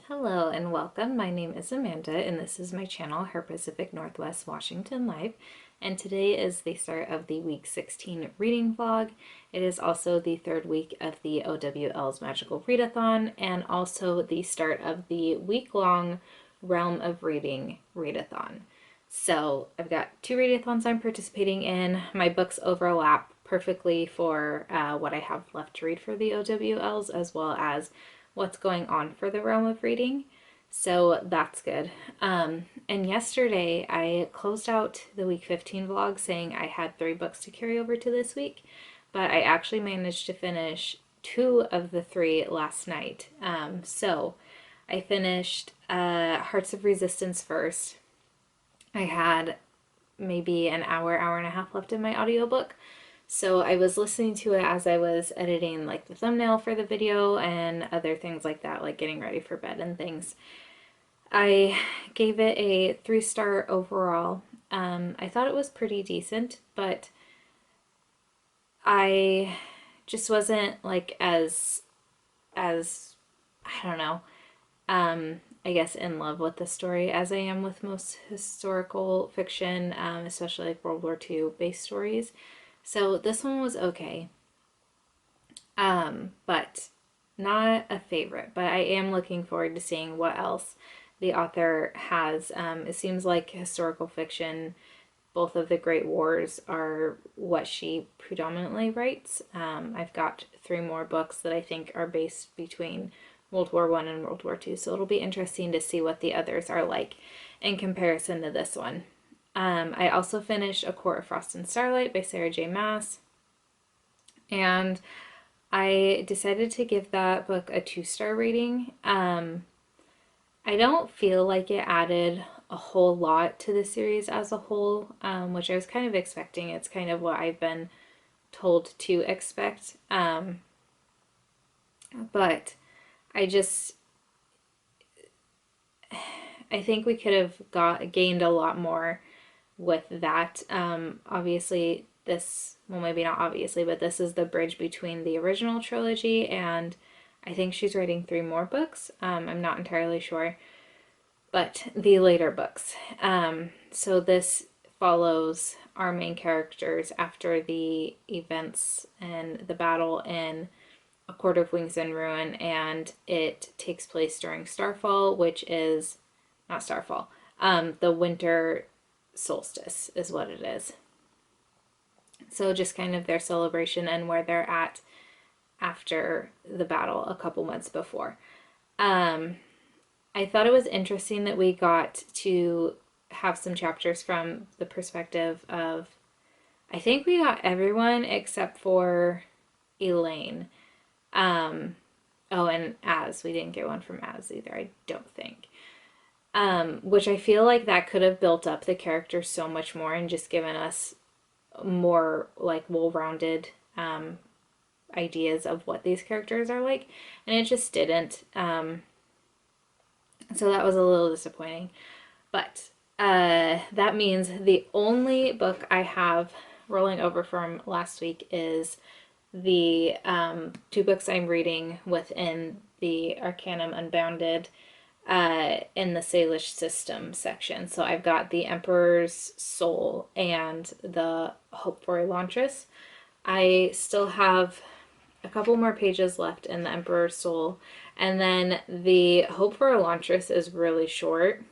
Hello and welcome. My name is Amanda and this is my channel, Her Pacific Northwest Washington Life. And today is the start of the week 16 reading vlog. It is also the third week of the OWL's Magical Readathon and also the start of the week-long Realm of Reading Readathon. So I've got two readathons I'm participating in. My books overlap perfectly for what I have left to read for the OWLs, as well as what's going on for the Realm of Reading. So that's good. And yesterday I closed out the week 15 vlog saying I had 3 books to carry over to this week, but I actually managed to finish 2 of the 3 last night. So I finished Hearts of Resistance first. I had maybe an hour and a half left in my audiobook. So I was listening to it as I was editing like the thumbnail for the video and other things like that, like getting ready for bed and things. I gave it a 3-star overall. I thought it was pretty decent, but I just wasn't like as I don't know, I guess in love with the story as I am with most historical fiction, especially like World War II based stories. So this one was okay, but not a favorite. But I am looking forward to seeing what else the author has. It seems like historical fiction, both of the Great Wars are what she predominantly writes. I've got 3 more books that I think are based between World War I and World War II, so it'll be interesting to see what the others are like in comparison to this one. I also finished A Court of Frost and Starlight by Sarah J. Maas, and I decided to give that book a 2-star rating. I don't feel like it added a whole lot to the series as a whole, which I was kind of expecting. It's kind of what I've been told to expect. But I think we could have gained a lot more with that. Obviously, well, maybe not obviously, but this is the bridge between the original trilogy, and I think she's writing 3 more books. I'm not entirely sure, but the later books. So this follows our main characters after the events and the battle in A Court of Wings and Ruin, and it takes place during Starfall, which is not Starfall, the winter solstice is what it is. So just kind of their celebration and where they're at after the battle a couple months before. I thought it was interesting that we got to have some chapters from the perspective of, I think we got everyone except for Elaine. Oh, and Az. We didn't get one from Az either, I don't think. Which I feel like that could have built up the character so much more and just given us more like well-rounded ideas of what these characters are like, and it just didn't. So that was a little disappointing. But that means the only book I have rolling over from last week is the 2 books I'm reading within the Arcanum Unbounded in the Salish System section. So I've got The Emperor's Soul and the Hope for Elantris. I still have a couple more pages left in the Emperor's Soul, and then the Hope for Elantris is really short,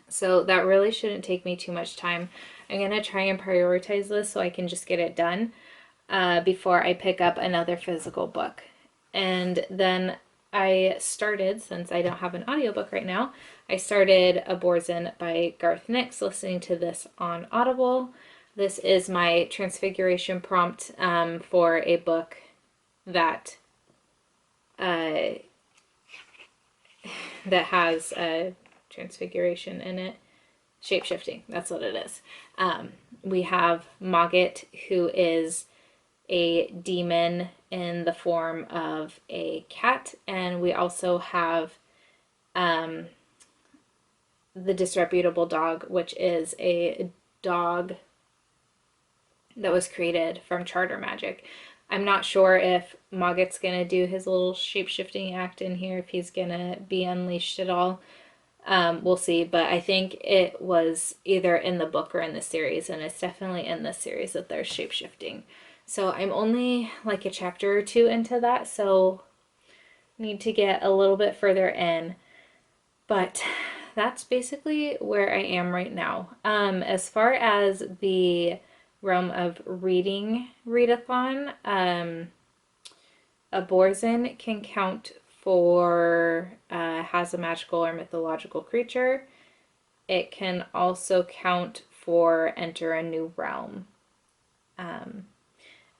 so that really shouldn't take me too much time. I'm going to try and prioritize this so I can just get it done before I pick up another physical book. And then I started, since I don't have an audiobook right now, I started Aborzen by Garth Nix, listening to this on Audible. This is my transfiguration prompt for a book that that has transfiguration in it. Shape-shifting, that's what it is. We have Mogget, who is a demon in the form of a cat, and we also have the disreputable dog, which is a dog that was created from charter magic. I'm not sure if Mogget's gonna do his little shape-shifting act in here, if he's gonna be unleashed at all. We'll see, but I think it was either in the book or in the series, and it's definitely in the series that they're shape-shifting. So I'm only like a chapter or two into that, so need to get a little bit further in. But that's basically where I am right now. As far as the Realm of Reading Readathon, a Borzen can count for has a magical or mythological creature. It can also count for enter a new realm. And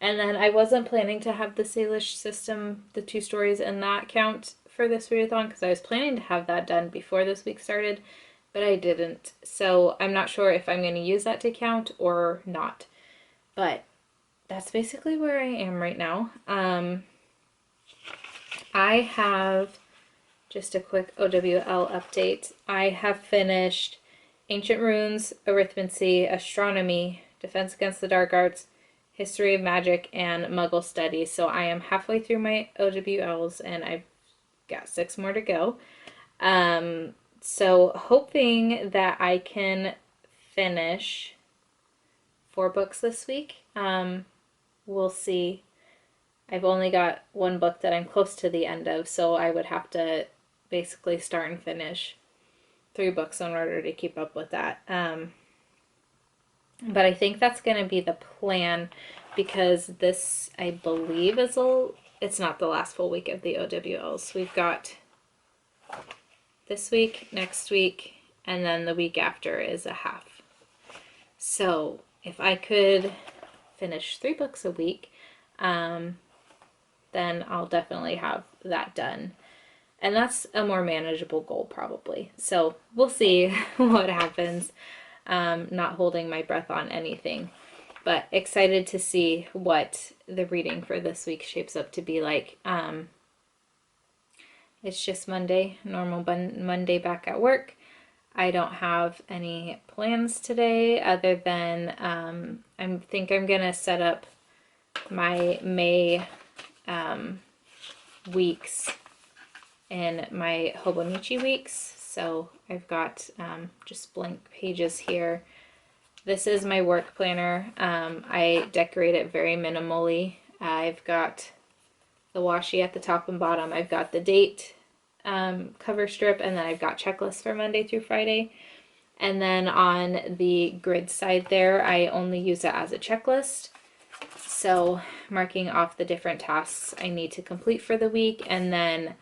then I wasn't planning to have the Salish system, the 2 stories in that count for this readathon, because I was planning to have that done before this week started, but I didn't. So I'm not sure if I'm going to use that to count or not. But that's basically where I am right now. I have just a quick OWL update. I have finished Ancient Runes, Arithmancy, Astronomy, Defense Against the Dark Arts, History of Magic, and Muggle Studies. So I am halfway through my OWLs and I've got 6 more to go. So hoping that I can finish 4 books this week. We'll see. I've only got 1 book that I'm close to the end of, so I would have to basically start and finish 3 books in order to keep up with that. But I think that's going to be the plan, because this, I believe, it's not the last full week of the OWLs. We've got this week, next week, and then the week after is a half. So if I could finish 3 books a week, then I'll definitely have that done. And that's a more manageable goal probably. So we'll see what happens. Not holding my breath on anything, but excited to see what the reading for this week shapes up to be like. It's just Monday, normal Monday back at work. I don't have any plans today other than I think I'm gonna set up my May weeks in my Hobonichi weeks. So I've got just blank pages here. This is my work planner. I decorate it very minimally. I've got the washi at the top and bottom. I've got the date cover strip, and then I've got checklists for Monday through Friday. And then on the grid side there, I only use it as a checklist. So marking off the different tasks I need to complete for the week, and then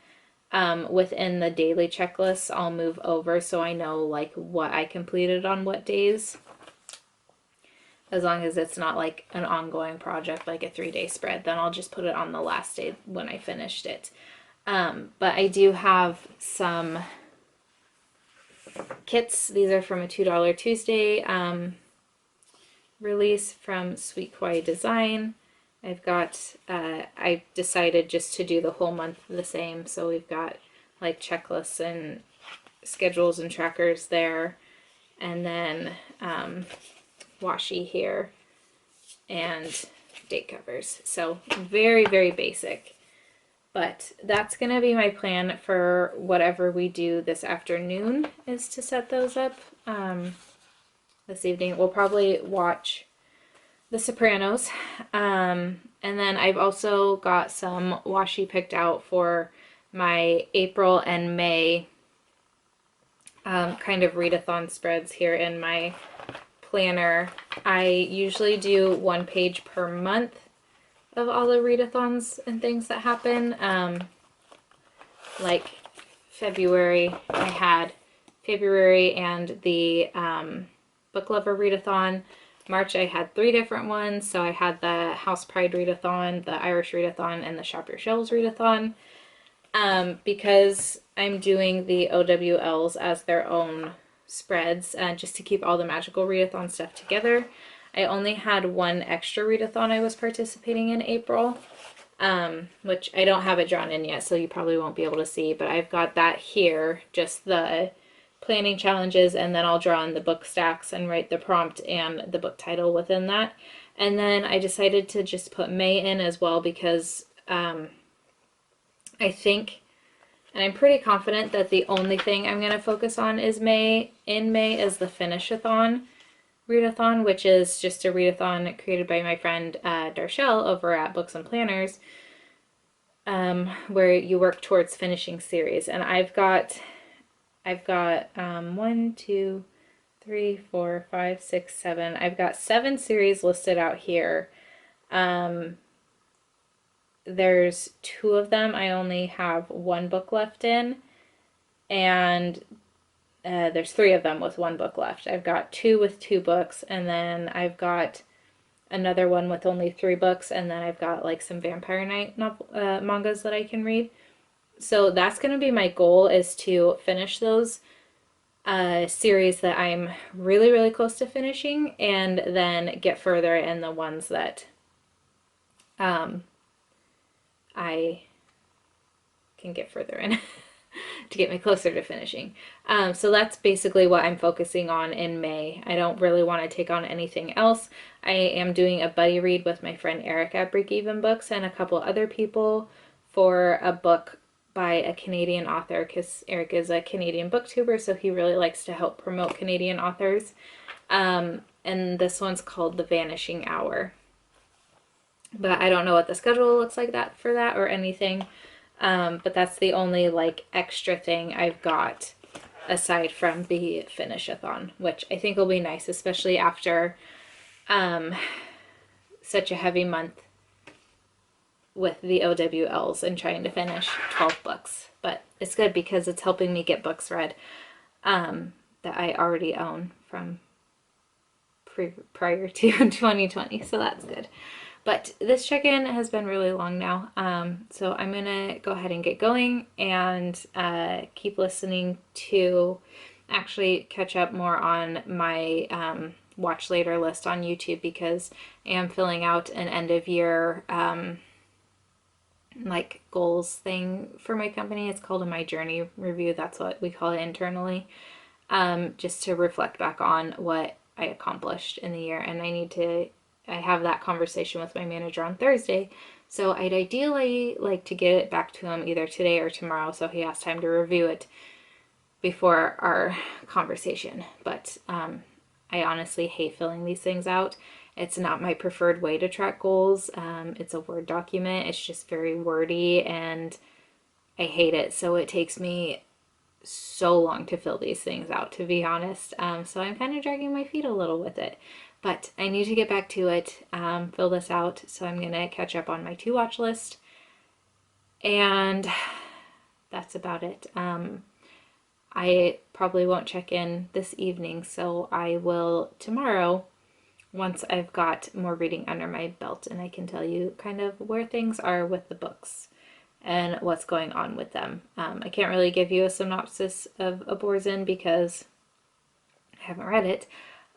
within the daily checklist, I'll move over so I know like what I completed on what days. As long as it's not like an ongoing project, like a 3-day spread, then I'll just put it on the last day when I finished it. But I do have some kits. These are from a $2 Tuesday release from Sweet Kawaii Design. I've got, I decided just to do the whole month the same. So we've got like checklists and schedules and trackers there. And then washi here and date covers. So very, very basic. But that's going to be my plan for whatever we do this afternoon, is to set those up. This evening we'll probably watch The Sopranos. And then I've also got some washi picked out for my April and May kind of readathon spreads here in my planner. I usually do 1 page per month of all the readathons and things that happen. Like February, I had February and the Book Lover Readathon. March I had 3 different ones. So I had the House Pride Readathon, the Irish Readathon, and the Shop Your Shelves Readathon. Because I'm doing the OWLs as their own spreads, just to keep all the magical readathon stuff together. I only had 1 extra readathon I was participating in April, which I don't have it drawn in yet, so you probably won't be able to see, but I've got that here, just the planning challenges, and then I'll draw in the book stacks and write the prompt and the book title within that. And then I decided to just put May in as well because I think, and I'm pretty confident that the only thing I'm going to focus on is May. In May is the Finish-a-thon readathon, which is just a readathon created by my friend Darshell over at Books and Planners, where you work towards finishing series. And I've got 1, 2, 3, 4, 5, 6, 7. I've got 7 series listed out here. There's 2 of them I only have 1 book left in, and there's 3 of them with 1 book left. I've got 2 with 2 books, and then I've got another one with only 3 books, and then I've got like some Vampire Knight mangas that I can read. So that's going to be my goal, is to finish those series that I'm really, really close to finishing, and then get further in the ones that I can get further in to get me closer to finishing. So that's basically what I'm focusing on in May. I don't really want to take on anything else. I am doing a buddy read with my friend Eric at Break Even Books and a couple other people for a book by a Canadian author, because Eric is a Canadian booktuber, so he really likes to help promote Canadian authors. And this one's called The Vanishing Hour. But I don't know what the schedule looks like for that or anything. But that's the only like extra thing I've got aside from the Finish-a-thon, which I think will be nice, especially after such a heavy month with the OWLs and trying to finish 12 books. But it's good because it's helping me get books read that I already own from prior to 2020, so that's good. But this check-in has been really long now, so I'm going to go ahead and get going and keep listening to actually catch up more on my watch later list on YouTube, because I am filling out an end-of-year like goals thing for my company. It's called a My Journey review. That's what we call it internally, just to reflect back on what I accomplished in the year. And I have that conversation with my manager on Thursday. So I'd ideally like to get it back to him either today or tomorrow, so he has time to review it before our conversation. But I honestly hate filling these things out. It's not my preferred way to track goals. It's a Word document. It's just very wordy and I hate it. So it takes me so long to fill these things out, to be honest. So I'm kind of dragging my feet a little with it. But I need to get back to it, fill this out. So I'm going to catch up on my to-watch list. And that's about it. I probably won't check in this evening, so I will tomorrow, once I've got more reading under my belt and I can tell you kind of where things are with the books and what's going on with them. I can't really give you a synopsis of Aborzen because I haven't read it.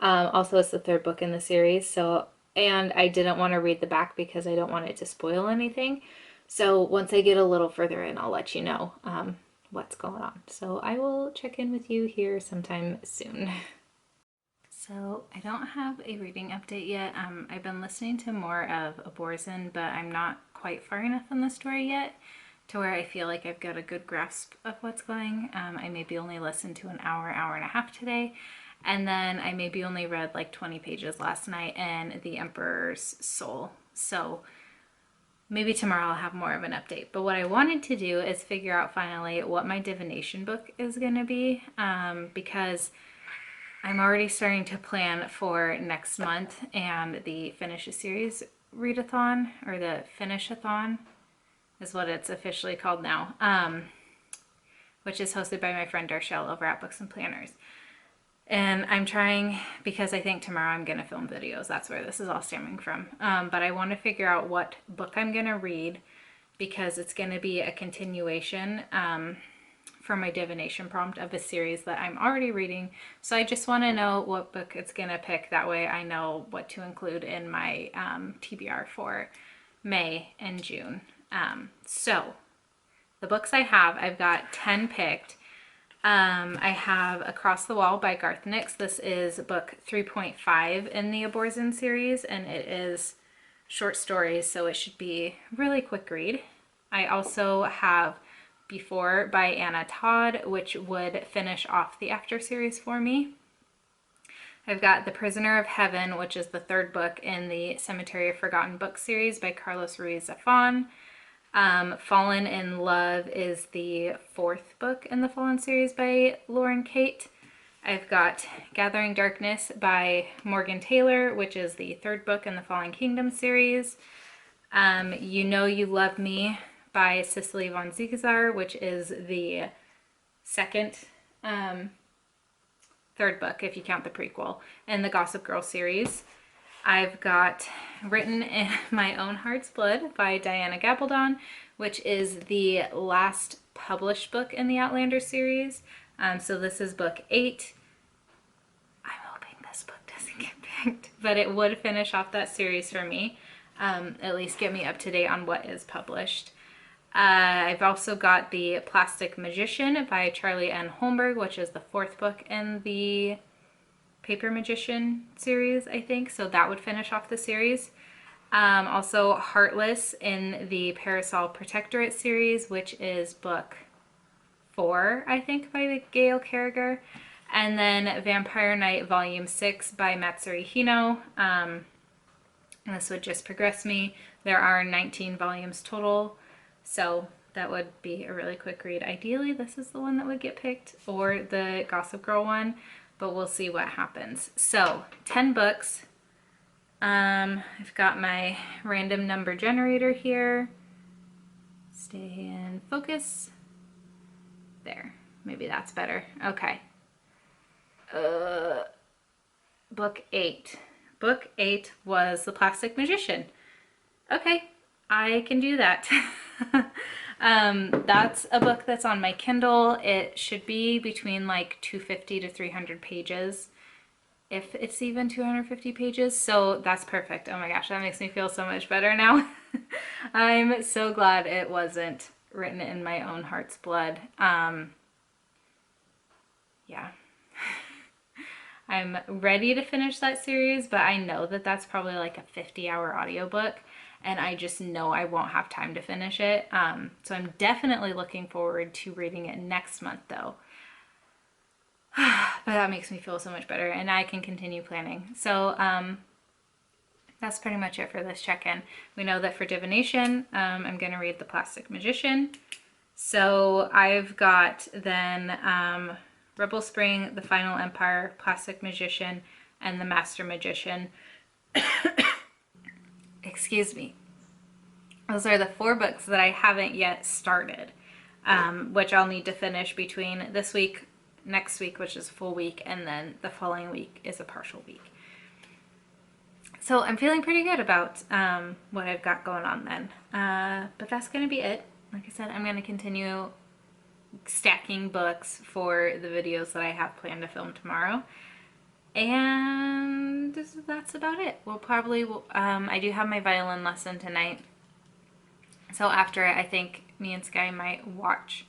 Also, it's the 3rd book in the series, and I didn't want to read the back because I don't want it to spoil anything. So once I get a little further in, I'll let you know what's going on. So I will check in with you here sometime soon. So I don't have a reading update yet. I've been listening to more of Aborzen, but I'm not quite far enough in the story yet to where I feel like I've got a good grasp of what's going. I maybe only listened to an hour and a half today, and then I maybe only read like 20 pages last night in The Emperor's Soul. So maybe tomorrow I'll have more of an update. But what I wanted to do is figure out finally what my divination book is going to be, because I'm already starting to plan for next month and the Finish a Series readathon, or the Finish-a-thon is what it's officially called now, which is hosted by my friend Darshell over at Books and Planners. And I'm trying, because I think tomorrow I'm going to film videos. That's where this is all stemming from. But I want to figure out what book I'm going to read, because it's going to be a continuation for my divination prompt of a series that I'm already reading. So I just want to know what book it's going to pick. That way I know what to include in my TBR for May and June. So the books I have, I've got 10 picked. I have Across the Wall by Garth Nix. This is book 3.5 in the Aborzen series, and it is short stories, so it should be a really quick read. I also have Before by Anna Todd, which would finish off the After series for me. I've got The Prisoner of Heaven, which is the third book in the Cemetery of Forgotten Books series by Carlos Ruiz Zafón. Fallen in Love is the fourth book in the Fallen series by Lauren Kate. I've got Gathering Darkness by Morgan Taylor, which is the third book in the Fallen Kingdom series. You Know You Love Me by Cicely von Ziegler, which is the second, third book, if you count the prequel, in the Gossip Girl series. I've got Written in My Own Heart's Blood by Diana Gabaldon, which is the last published book in the Outlander series. So this is book 8. I'm hoping this book doesn't get picked, but it would finish off that series for me. At least get me up to date on what is published. I've also got The Plastic Magician by Charlie N. Holmberg, which is the fourth book in the Paper Magician series, I think. So that would finish off the series. Also Heartless in the Parasol Protectorate series, which is book 4, I think, by Gail Carriger. And then Vampire Night Volume 6 by Matsuri Hino. This would just progress me. There are 19 volumes total, so that would be a really quick read. Ideally, this is the one that would get picked, or the Gossip Girl one, but we'll see what happens. So 10 books. I've got my random number generator here. Stay in focus. There, maybe that's better. Okay. Book 8. Book 8 was The Plastic Magician. Okay, I can do that. That's a book that's on my Kindle. It should be between like 250 to 300 pages, if it's even 250 pages. So that's perfect. Oh my gosh, that makes me feel so much better now. I'm so glad it wasn't Written in My Own Heart's Blood. Yeah. I'm ready to finish that series, but I know that that's probably like a 50-hour audiobook, and I just know I won't have time to finish it. So I'm definitely looking forward to reading it next month, though. But that makes me feel so much better, and I can continue planning. So that's pretty much it for this check-in. We know that for divination, I'm going to read The Plastic Magician. So I've got then Rebel Spring, The Final Empire, Plastic Magician, and The Master Magician. Excuse me. Those are the 4 books that I haven't yet started, which I'll need to finish between this week, next week, which is a full week, and then the following week is a partial week. So I'm feeling pretty good about what I've got going on then. But that's going to be it. Like I said, I'm going to continue stacking books for the videos that I have planned to film tomorrow. And that's about it. We'll probably, I do have my violin lesson tonight. So after it, I think me and Sky might watch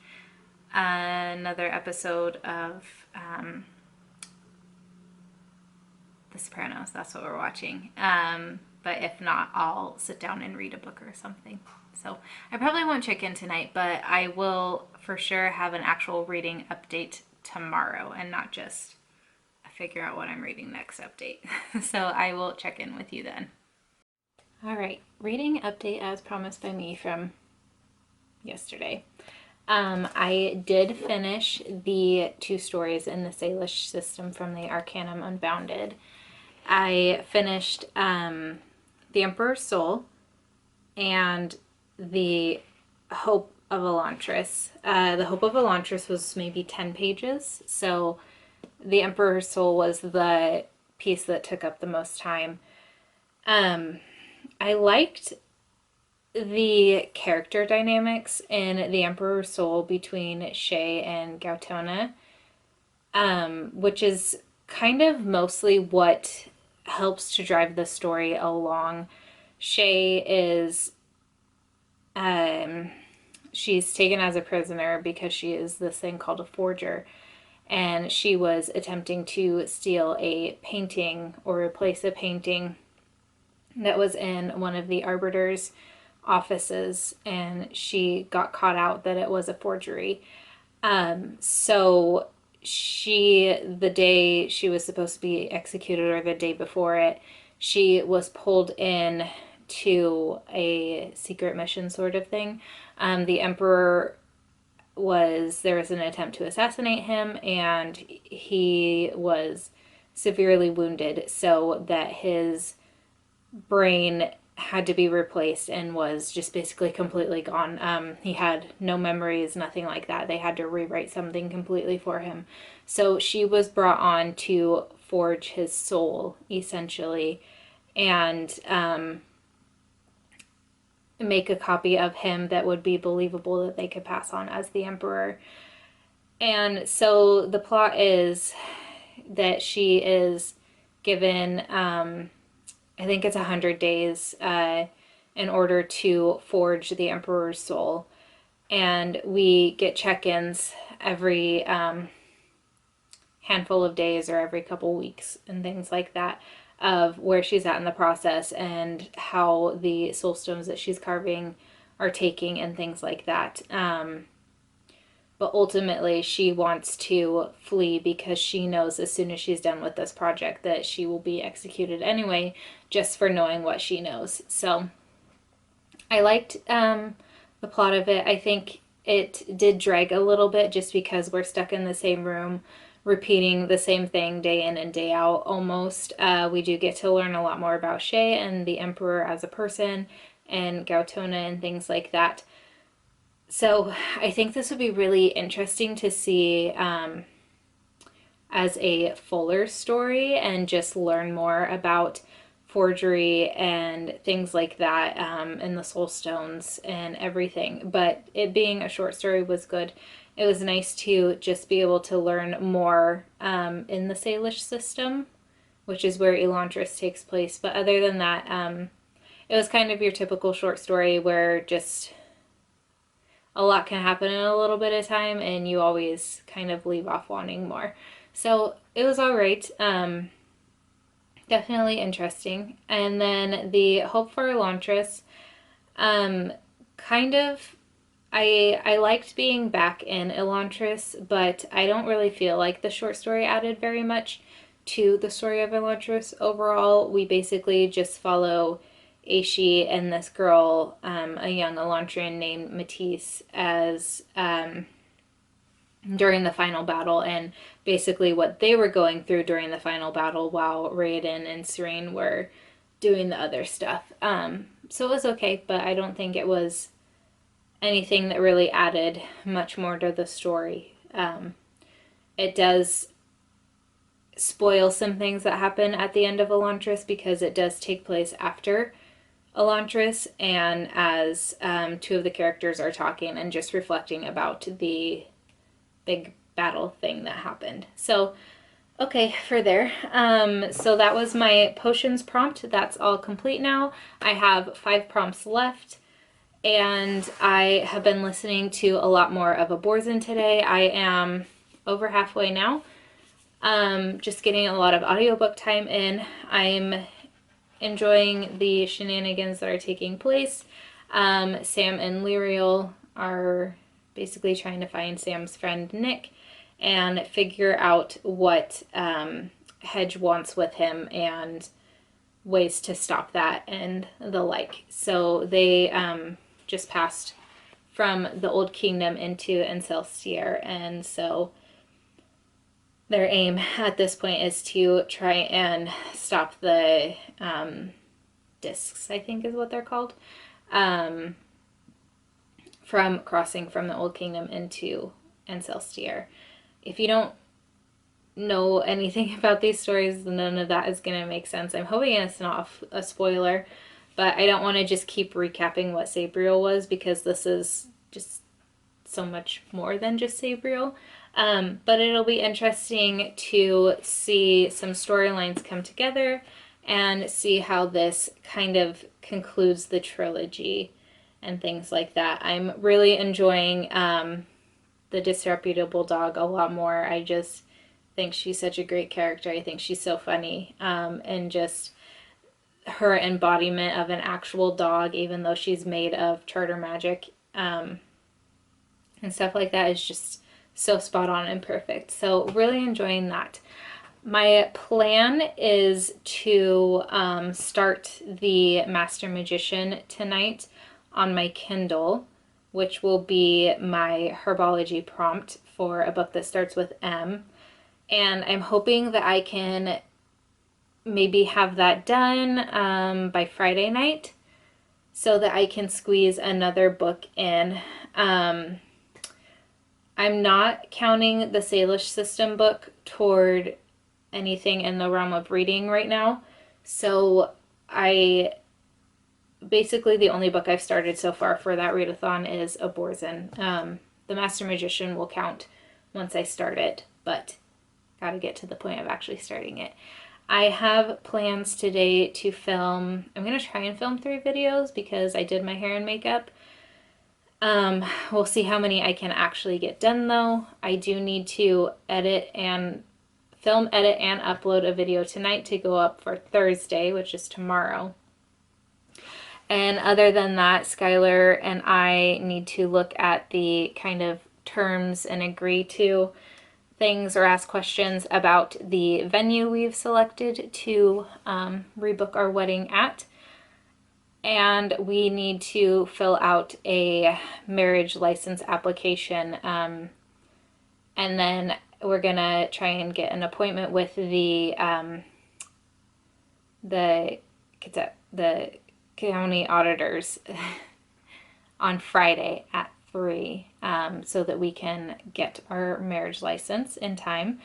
another episode of The Sopranos. That's what we're watching. But if not, I'll sit down and read a book or something. So I probably won't check in tonight, but I will for sure have an actual reading update tomorrow and not just figure out what I'm reading next update. So I will check in with you then. All right, reading update as promised by me from yesterday. I did finish the 2 stories in the Salish system from the Arcanum Unbounded. I finished The Emperor's Soul and The Hope of Elantris. The Hope of Elantris was maybe 10 pages, so The Emperor's Soul was the piece that took up the most time. I liked the character dynamics in The Emperor's Soul between Shay and Gautona, which is kind of mostly what helps to drive the story along. Shay is she's taken as a prisoner because she is this thing called a forger. And she was attempting to steal a painting or replace a painting that was in one of the arbiter's offices, and she got caught out that it was a forgery. So the day she was supposed to be executed, or the day before it, she was pulled in to a secret mission sort of thing. The emperor there was an attempt to assassinate him, and he was severely wounded, so that his brain had to be replaced and was just basically completely gone. He had no memories, nothing like that. They had to rewrite something completely for him. So she was brought on to forge his soul, essentially, and make a copy of him that would be believable that they could pass on as the emperor. And so the plot is that she is given, I think it's 100 days in order to forge the emperor's soul. And we get check-ins every handful of days or every couple weeks and things like that, of where she's at in the process and how the soul stones that she's carving are taking and things like that. But ultimately, she wants to flee because she knows as soon as she's done with this project that she will be executed anyway, just for knowing what she knows. So I liked the plot of it. I think it did drag a little bit just because we're stuck in the same room repeating the same thing day in and day out almost. We do get to learn a lot more about Shay and the Emperor as a person, and Gautona and things like that. So I think this would be really interesting to see as a fuller story, and just learn more about forgery and things like that, and the soul stones and everything. But it being a short story was good. It was nice to just be able to learn more in the Salish system, which is where Elantris takes place. But other than that, it was kind of your typical short story where just a lot can happen in a little bit of time, and you always kind of leave off wanting more. So it was all right. Definitely interesting. And then the Hope for Elantris, kind of, I liked being back in Elantris, but I don't really feel like the short story added very much to the story of Elantris overall. We basically just follow Aishi and this girl, a young Elantrian named Matisse, as during the final battle, and basically what they were going through during the final battle while Raoden and Serene were doing the other stuff. So it was okay, but I don't think it was anything that really added much more to the story. It does spoil some things that happen at the end of Elantris, because it does take place after Elantris, and as two of the characters are talking and just reflecting about the big battle thing that happened. So, okay, for there. So that was my potions prompt. That's all complete now. I have 5 prompts left, and I have been listening to a lot more of Aborzen today. I am over halfway now. Just getting a lot of audiobook time in. I'm enjoying the shenanigans that are taking place. Sam and Lyriel are basically trying to find Sam's friend Nick and figure out what Hedge wants with him and ways to stop that and the like. So they just passed from the Old Kingdom into Encelstier, and so their aim at this point is to try and stop the discs, I think is what they're called, from crossing from the Old Kingdom into Encelstier. If you don't know anything about these stories, none of that is going to make sense. I'm hoping it's not a spoiler, but I don't want to just keep recapping what Sabriel was, because this is just so much more than just Sabriel. But it'll be interesting to see some storylines come together and see how this kind of concludes the trilogy. and things like that. I'm really enjoying the disreputable dog a lot more. I just think she's such a great character. I think she's so funny, and just her embodiment of an actual dog, even though she's made of charter magic, and stuff like that, is just so spot on and perfect. So really enjoying that. My plan is to start the Master Magician tonight on my Kindle, which will be my herbology prompt for a book that starts with M. And I'm hoping that I can maybe have that done by Friday night so that I can squeeze another book in. I'm not counting the Salish system book toward anything in the realm of reading right now. So I basically, the only book I've started so far for that readathon is Aborzen. The Master Magician will count once I start it, but got to get to the point of actually starting it. I have plans today to film. I'm going to try and film 3 videos because I did my hair and makeup. We'll see how many I can actually get done though. I do need to edit and upload a video tonight to go up for Thursday, which is tomorrow. And other than that, Skylar and I need to look at the kind of terms and agree to things or ask questions about the venue we've selected to rebook our wedding at. And we need to fill out a marriage license application. And then we're gonna try and get an appointment with the county auditors on Friday at 3, so that we can get our marriage license in time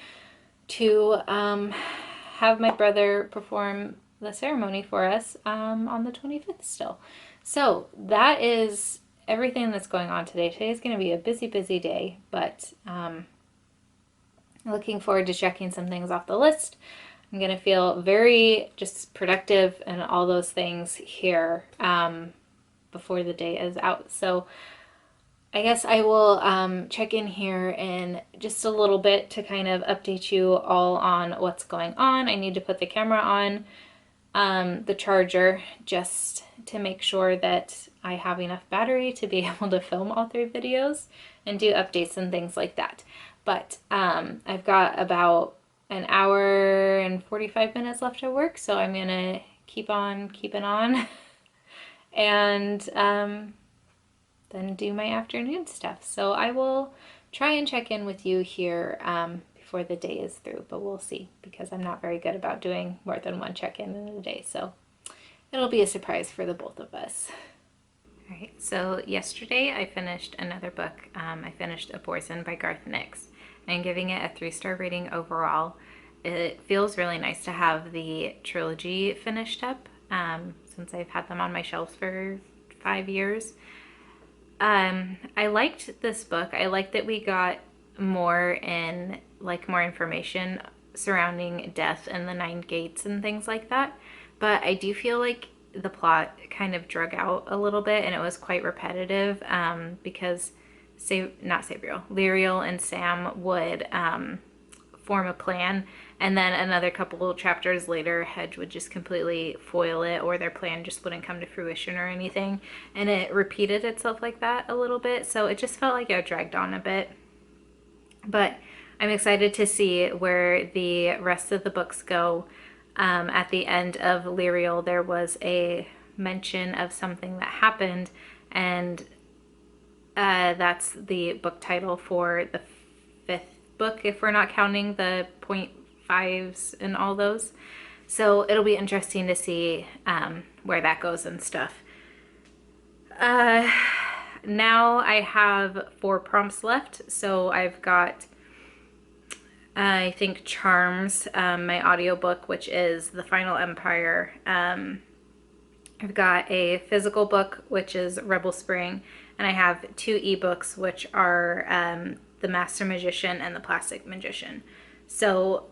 to have my brother perform the ceremony for us on the 25th still. So that is everything that's going on today. Today is going to be a busy, busy day, but looking forward to checking some things off the list. I'm going to feel very just productive and all those things here before the day is out. So I guess I will check in here in just a little bit to kind of update you all on what's going on. I need to put the camera on the charger just to make sure that I have enough battery to be able to film all 3 videos and do updates and things like that. But I've got about an hour and 45 minutes left of work, so I'm gonna keep on keeping on and then do my afternoon stuff. So I will try and check in with you here before the day is through, but we'll see, because I'm not very good about doing more than one check-in in a day, so it'll be a surprise for the both of us. All right, so yesterday I finished another book. I finished Aborzen by Garth Nix. I'm giving it a 3-star rating overall. It feels really nice to have the trilogy finished up since I've had them on my shelves for 5 years. I liked this book. I liked that we got more information surrounding death and the 9 gates and things like that. But I do feel like the plot kind of drug out a little bit and it was quite repetitive because Lyriel and Sam would form a plan, and then another couple chapters later Hedge would just completely foil it, or their plan just wouldn't come to fruition or anything, and it repeated itself like that a little bit, so it just felt like it dragged on a bit. But I'm excited to see where the rest of the books go. At the end of Lyriel there was a mention of something that happened, and that's the book title for the 5th book, if we're not counting the 0.5s and all those. So it'll be interesting to see where that goes and stuff. Now I have 4 prompts left. So I've got, I think, Charms, my audiobook, which is The Final Empire. I've got a physical book, which is Rebel Spring, and I have 2 ebooks, which are The Master Magician and The Plastic Magician. So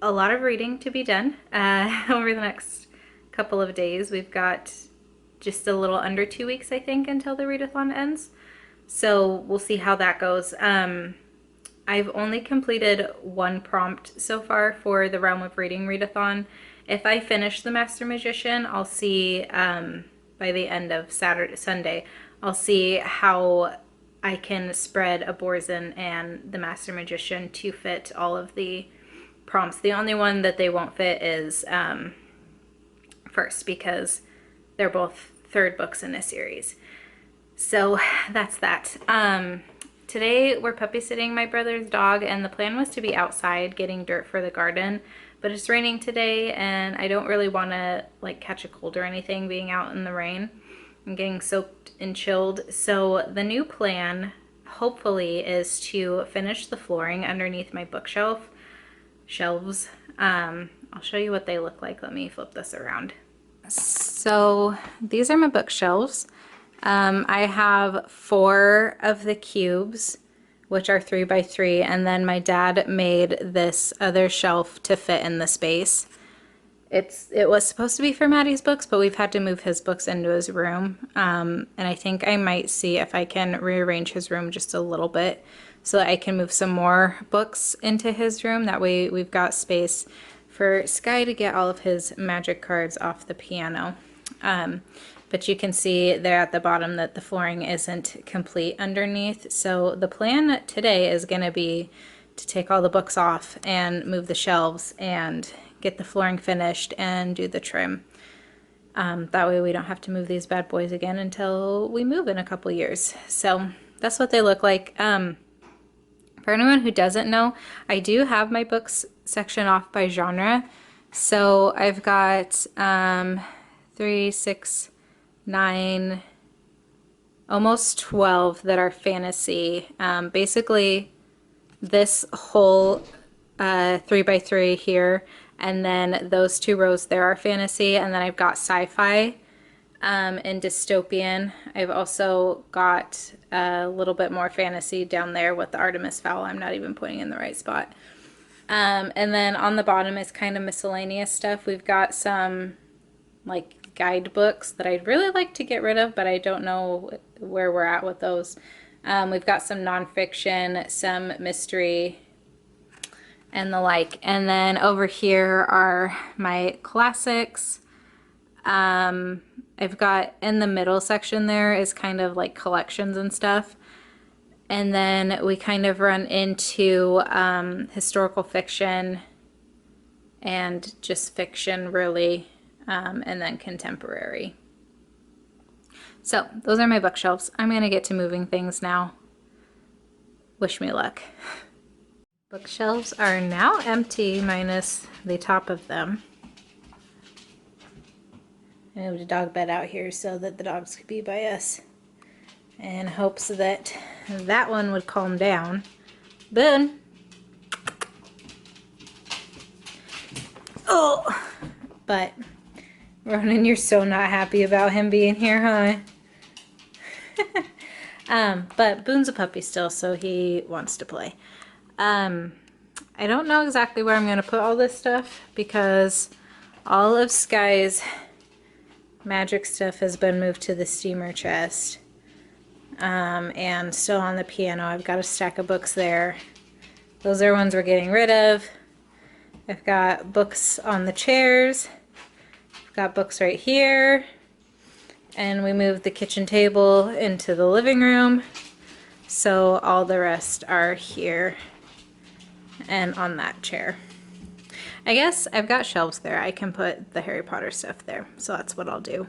a lot of reading to be done over the next couple of days. We've got just a little under 2 weeks, I think, until the readathon ends. So we'll see how that goes. I've only completed one prompt so far for the Realm of Reading Readathon. If I finish the Master Magician, I'll see by the end of Sunday, I'll see how I can spread Aborzen and the Master Magician to fit all of the prompts. The only one that they won't fit is First, because they're both third books in a series. So that's that. Today we're puppy sitting my brother's dog, and the plan was to be outside getting dirt for the garden, but it's raining today and I don't really want to like catch a cold or anything being out in the rain. I'm getting soaked and chilled. So the new plan hopefully is to finish the flooring underneath my shelves. I'll show you what they look like. Let me flip this around. So these are my bookshelves. I have 4 of the cubes, which are 3x3, and then my dad made this other shelf to fit in the space. It was supposed to be for Maddie's books, but we've had to move his books into his room. And I think I might see if I can rearrange his room just a little bit so that I can move some more books into his room. That way we've got space for Sky to get all of his magic cards off the piano. But you can see there at the bottom that the flooring isn't complete underneath. So the plan today is going to be to take all the books off and move the shelves and get the flooring finished and do the trim. That way we don't have to move these bad boys again until we move in a couple years. So that's what they look like. For anyone who doesn't know, I do have my books section off by genre. So I've got 3, 6, 9, almost 12 that are fantasy. Basically this whole 3x3 here, and then those 2 rows there are fantasy, and then I've got sci-fi and dystopian. I've also got a little bit more fantasy down there with the Artemis Fowl. I'm not even pointing in the right spot. And then on the bottom is kind of miscellaneous stuff. We've got some like guidebooks that I'd really like to get rid of, but I don't know where we're at with those. We've got some nonfiction, some mystery, and the like. And then over here are my classics. I've got in the middle section there is kind of like collections and stuff. And then we kind of run into historical fiction and just fiction really, and then contemporary. So those are my bookshelves. I'm gonna get to moving things now. Wish me luck. Bookshelves are now empty minus the top of them. I moved a dog bed out here so that the dogs could be by us, in hopes that that one would calm down. Boone! Oh! But Ronan, you're so not happy about him being here, huh? But Boone's a puppy still, so he wants to play. I don't know exactly where I'm going to put all this stuff because all of Sky's magic stuff has been moved to the steamer chest. And still on the piano. I've got a stack of books there. Those are ones we're getting rid of. I've got books on the chairs. I've got books right here. And we moved the kitchen table into the living room. So all the rest are here and on that chair. I guess I've got shelves there. I can put the Harry Potter stuff there. So that's what I'll do.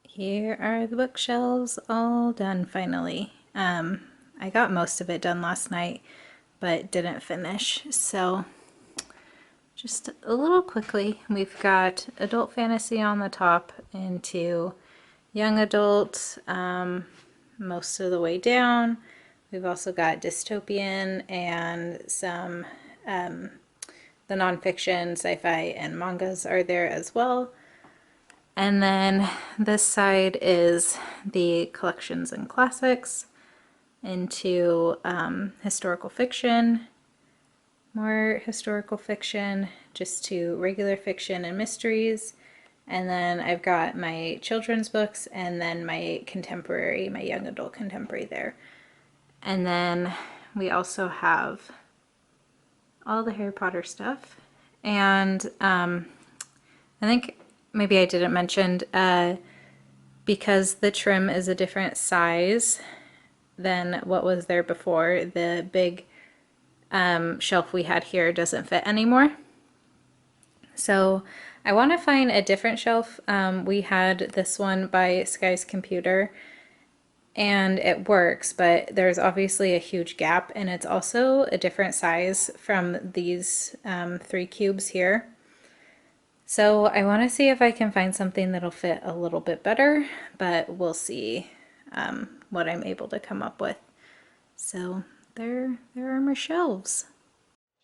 Here are the bookshelves all done finally. I got most of it done last night, but didn't finish. So just a little quickly, we've got adult fantasy on the top into young adult most of the way down. We've also got dystopian and some the nonfiction, sci-fi, and mangas are there as well. And then this side is the collections and classics into historical fiction, more historical fiction, just to regular fiction and mysteries. And then I've got my children's books and then my contemporary, my young adult contemporary there. And then we also have all the Harry Potter stuff. And I think maybe I didn't mention, because the trim is a different size than what was there before, the big shelf we had here doesn't fit anymore. So I want to find a different shelf. We had this one by Sky's Computer and it works, but there's obviously a huge gap, and it's also a different size from these 3 cubes here. So I want to see if I can find something that'll fit a little bit better, but we'll see what I'm able to come up with. So there are my shelves.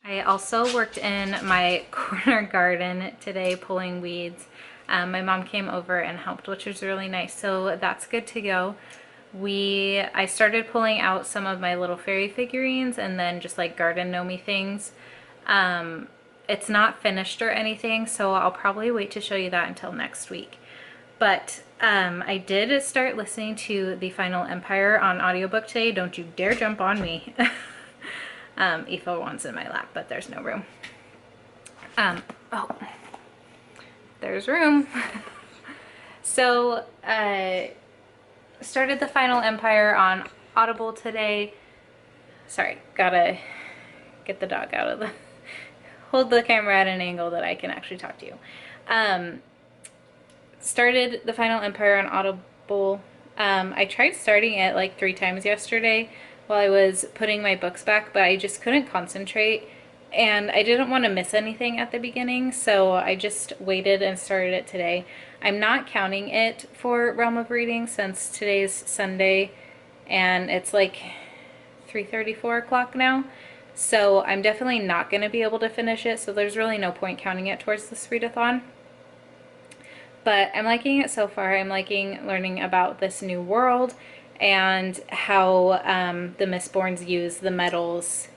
I also worked in my corner garden today pulling weeds. My mom came over and helped, which was really nice. So that's good to go. I started pulling out some of my little fairy figurines and then just like garden gnomey things. It's not finished or anything, so I'll probably wait to show you that until next week. But I did start listening to The Final Empire on audiobook today. Don't you dare jump on me. Aoife wants in my lap, but there's no room. Oh, there's room. So, started The Final Empire on Audible today. Sorry, gotta get the dog out of the... hold the camera at an angle that I can actually talk to you. Started The Final Empire on Audible. I tried starting it like 3 times yesterday while I was putting my books back, but I just couldn't concentrate, and I didn't want to miss anything at the beginning, so I just waited and started it today. I'm not counting it for Realm of Reading since today's Sunday, and it's like 3:30, 4 o'clock now. So I'm definitely not going to be able to finish it, so there's really no point counting it towards this readathon. But I'm liking it so far. I'm liking learning about this new world and how the Mistborns use the metals,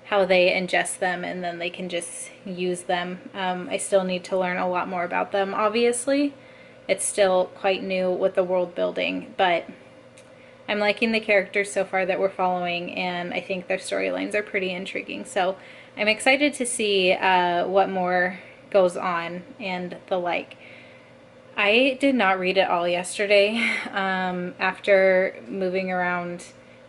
how they ingest them, and then they can just use them. I still need to learn a lot more about them, obviously. It's still quite new with the world building, but I'm liking the characters so far that we're following, and I think their storylines are pretty intriguing. So I'm excited to see what more goes on and the like. I did not read it all yesterday after moving around.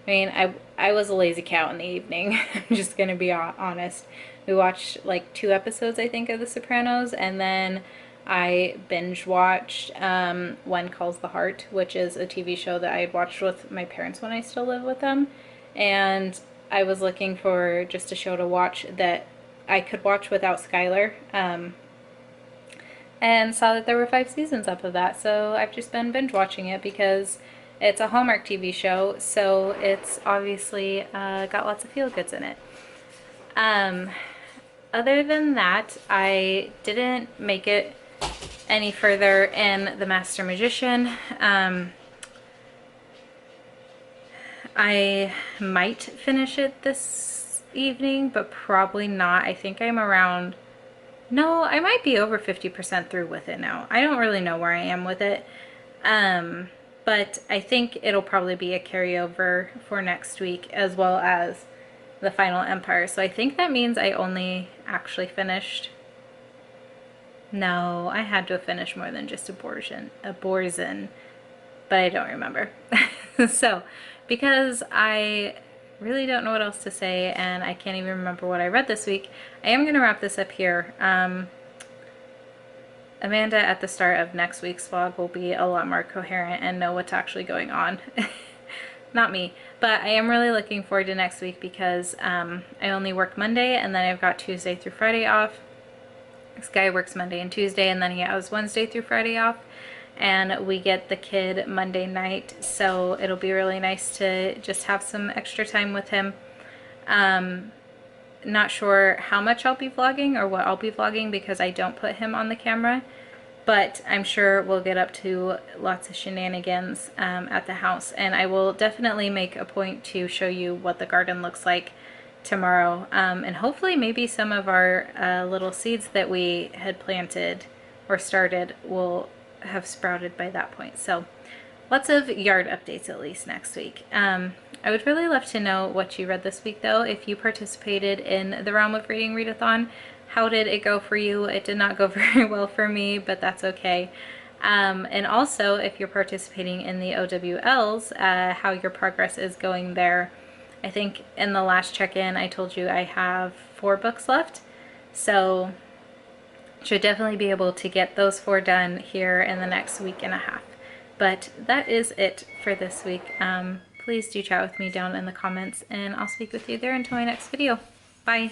I mean, I was a lazy cow in the evening. I'm just going to be honest. We watched like 2 episodes, I think, of The Sopranos, and then I binge watched When Calls the Heart, which is a TV show that I had watched with my parents when I still live with them. And I was looking for just a show to watch that I could watch without Skylar. And saw that there were 5 seasons up of that, so I've just been binge watching it because it's a Hallmark TV show, so it's obviously got lots of feel-goods in it. Other than that, I didn't make it any further in The Master Magician. I might finish it this evening, but probably not. I think I'm around... No, I might be over 50% through with it now. I don't really know where I am with it. But I think it'll probably be a carryover for next week as well as The Final Empire. So I think that means I only actually finished... No, I had to have finished more than just a Borzen, but I don't remember. So, because I really don't know what else to say and I can't even remember what I read this week, I am going to wrap this up here. Amanda at the start of next week's vlog will be a lot more coherent and know what's actually going on. not me, but I am really looking forward to next week because I only work Monday and then I've got Tuesday through Friday off. This guy works Monday and Tuesday, and then he has Wednesday through Friday off, and we get the kid Monday night, so it'll be really nice to just have some extra time with him. Not sure how much I'll be vlogging or what I'll be vlogging because I don't put him on the camera, but I'm sure we'll get up to lots of shenanigans at the house, and I will definitely make a point to show you what the garden looks like tomorrow, and hopefully maybe some of our little seeds that we had planted or started will have sprouted by that point. So lots of yard updates at least next week. I would really love to know what you read this week though. If you participated in the Realm of Reading Readathon, how did it go for you? It did not go very well for me, but that's okay. And also, if you're participating in the OWLs, how your progress is going there. I think in the last check-in I told you I have 4 books left, so should definitely be able to get those 4 done here in the next week and a half. But that is it for this week. Please do chat with me down in the comments, and I'll speak with you there until my next video. Bye!